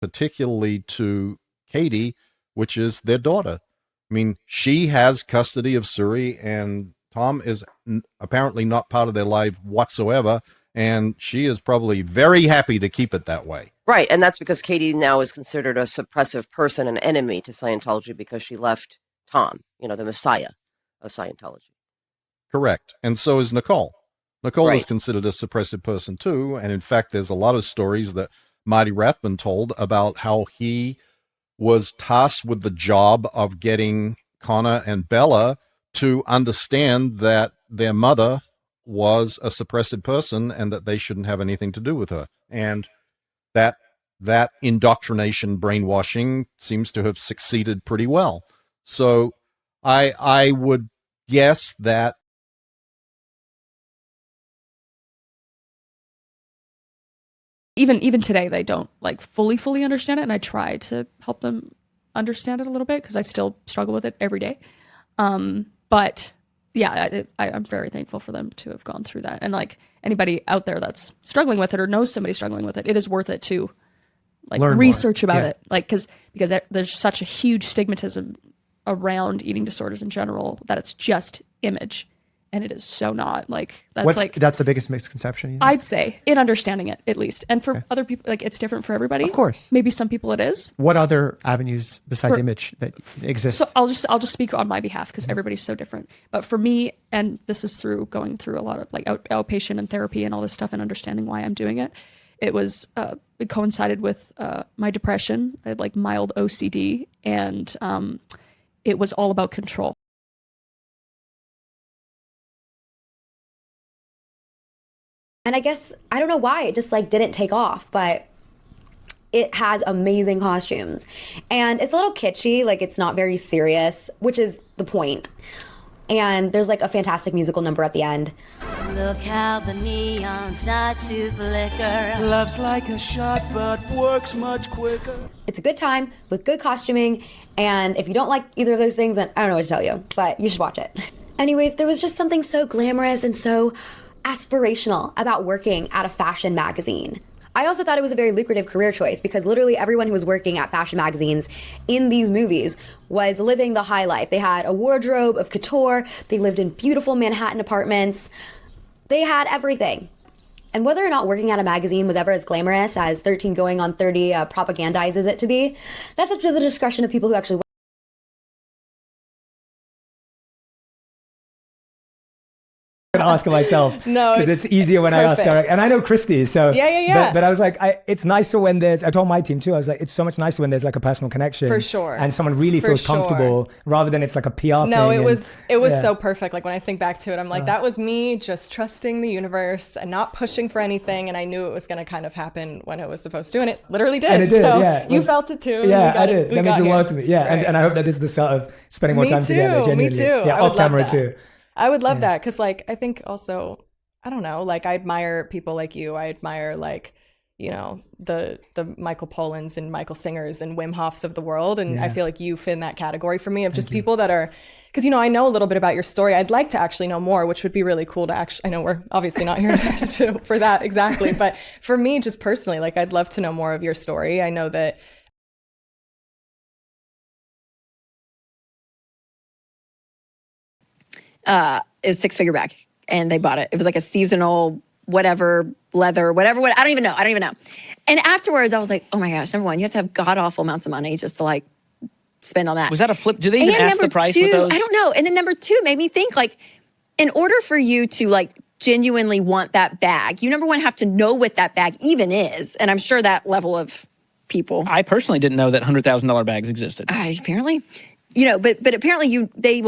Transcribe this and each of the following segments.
particularly to Katie, which is their daughter. I mean, she has custody of Suri, and Tom is apparently not part of their life whatsoever, and she is probably very happy to keep it that way. Right, and that's because Katie now is considered a suppressive person, an enemy to Scientology, because she left Tom, the messiah of Scientology. Correct, and so is Nicole. Nicole Right. is considered a suppressive person too, and in fact, there's a lot of stories that Marty Rathbun told about how he was tasked with the job of getting Connor and Bella to understand that their mother was a suppressive person and that they shouldn't have anything to do with her. And that indoctrination, brainwashing seems to have succeeded pretty well. So I would guess that even today, they don't like fully understand it, and I try to help them understand it a little bit because I still struggle with it every day. But yeah, I'm very thankful for them to have gone through that. And like anybody out there that's struggling with it or knows somebody struggling with it, it is worth it to like learn research more. about it. Like because there's such a huge stigmatism around eating disorders in general that it's just image. And it is so not. Like that's the biggest misconception, you think? I'd say, in understanding it at least. And for other people, like it's different for everybody. Of course. Maybe some people it is. What other avenues besides image that exist? So I'll just speak on my behalf because everybody's so different. But for me, and this is through going through a lot of like outpatient and therapy and all this stuff and understanding why I'm doing it. It was it coincided with my depression. I had like mild OCD, and it was all about control. And I guess, I don't know why, it just like didn't take off, but it has amazing costumes. And it's a little kitschy, like it's not very serious, which is the point. And there's like a fantastic musical number at the end. Look how the neon starts to flicker. Love's like a shot, but works much quicker. It's a good time with good costuming. And if you don't like either of those things, then I don't know what to tell you, but you should watch it. Anyways, there was just something so glamorous and so aspirational about working at a fashion magazine. I also thought it was a very lucrative career choice because literally everyone who was working at fashion magazines in these movies was living the high life. They had a wardrobe of couture. They lived in beautiful Manhattan apartments. They had everything. And whether or not working at a magazine was ever as glamorous as 13 Going on 30 propagandizes it to be, that's up to the discretion of people who actually work. I'm asking myself because it's easier when perfect. I ask direct, and I know Christy, so yeah. But I was like, it's nicer when there's. I told my team too. I was like, it's so much nicer when there's like a personal connection, for sure, and someone really feels comfortable rather than it's like a PR thing. No, it was so perfect. Like when I think back to it, I'm like, that was me just trusting the universe and not pushing for anything, and I knew it was going to kind of happen when it was supposed to, and it literally did. And it did, so yeah. You felt it too. Yeah, I did. That means a lot to me. Yeah, right. and I hope that this is the start of spending more time together. Genuinely. Me too. Yeah, off camera too. I would love that because, like, I think also, I don't know, like I admire people like you. I admire like, the Michael Polans and Michael Singers and Wim Hofs of the world. And I feel like you fit in that category for me of just people that are, because, I know a little bit about your story. I'd like to actually know more, which would be really cool to actually, I know we're obviously not here for that exactly. But for me, just personally, like I'd love to know more of your story. I know that it was a 6-figure bag and they bought it. It was like a seasonal, whatever, leather, whatever. I don't even know. And afterwards I was like, oh my gosh, number one, you have to have god awful amounts of money just to like spend on that. Was that a flip? Do they even ask the price with those? I don't know. And then number two made me think like, in order for you to like genuinely want that bag, you number one have to know what that bag even is. And I'm sure that level of people. I personally didn't know that $100,000 bags existed. Apparently, but apparently they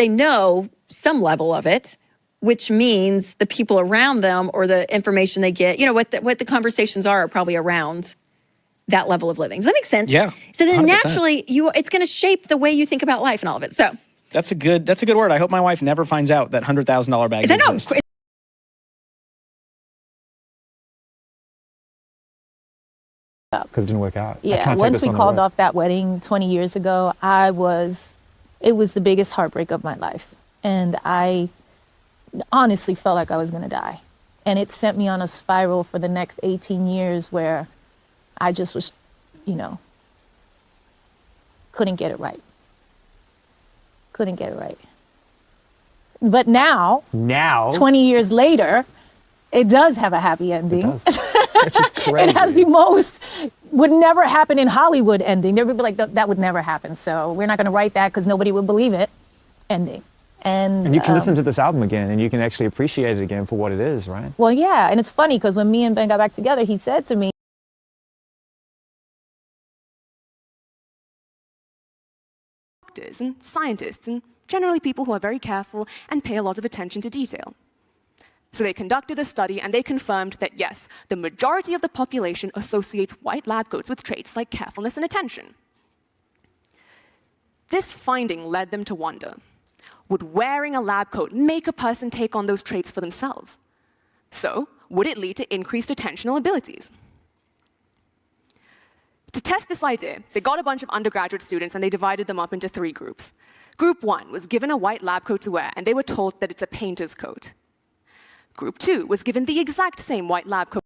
know some level of it, which means the people around them or the information they get, what the conversations are probably around that level of living. Does that make sense? Yeah. So then 100%. naturally it's going to shape the way you think about life and all of it. So that's a good word. I hope my wife never finds out that $100,000 bag exists. Because it didn't work out. Yeah, once we called off that wedding 20 years ago, it was the biggest heartbreak of my life. And I honestly felt like I was gonna die. And it sent me on a spiral for the next 18 years where I just was you know, couldn't get it right. Couldn't get it right. But now, 20 years later, it does have a happy ending. It does. Which is crazy. It has the most, would never happen in Hollywood ending. They would be like, that would never happen. So we're not going to write that because nobody would believe it ending. And you can listen to this album again and you can actually appreciate it again for what it is, right? Well, yeah. And it's funny because when me and Ben got back together, he said to me, doctors and scientists and generally people who are very careful and pay a lot of attention to detail. So they conducted a study and they confirmed that yes, the majority of the population associates white lab coats with traits like carefulness and attention. This finding led them to wonder, would wearing a lab coat make a person take on those traits for themselves? So, would it lead to increased attentional abilities? To test this idea, they got a bunch of undergraduate students and they divided them up into 3 groups. Group 1 was given a white lab coat to wear and they were told that it's a painter's coat. Group 2 was given the exact same white lab coat.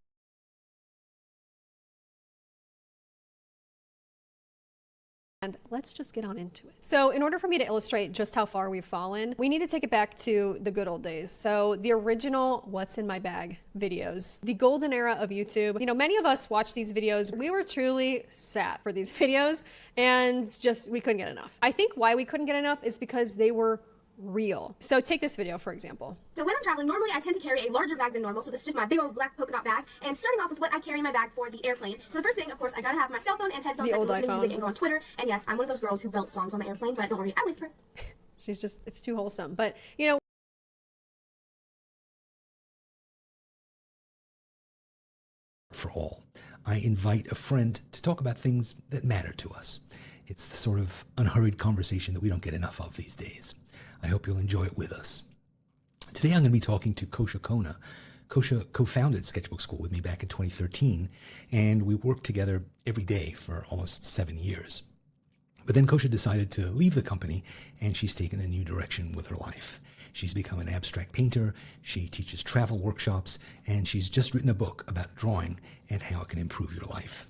And let's just get on into it. So in order for me to illustrate just how far we've fallen, we need to take it back to the good old days. So the original What's in My Bag videos, the golden era of YouTube. You know, many of us watch these videos. We were truly sad for these videos and just, we couldn't get enough. I think why we couldn't get enough is because they were real. So take this video, for example. So when I'm traveling, normally I tend to carry a larger bag than normal. So this is just my big old black polka dot bag. And starting off with what I carry in my bag for the airplane. So the first thing, of course, I gotta have my cell phone and headphones. So I can listen to music and go on Twitter. And yes, I'm one of those girls who belts songs on the airplane, but don't worry, I whisper. She's just, it's too wholesome. But, you know, for all, I invite a friend to talk about things that matter to us. It's the sort of unhurried conversation that we don't get enough of these days. I hope you'll enjoy it with us. Today I'm going to be talking to Kosha Kona. Kosha co-founded Sketchbook School with me back in 2013, and we worked together every day for almost 7 years. But then Kosha decided to leave the company, and she's taken a new direction with her life. She's become an abstract painter, she teaches travel workshops, and she's just written a book about drawing and how it can improve your life.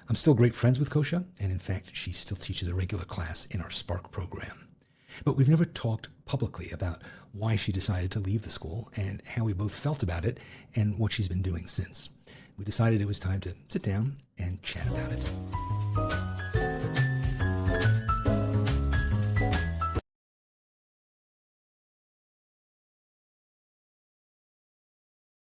I'm still great friends with Kosha, and in fact, she still teaches a regular class in our Spark program. But we've never talked publicly about why she decided to leave the school and how we both felt about it and what she's been doing since. We decided it was time to sit down and chat about it.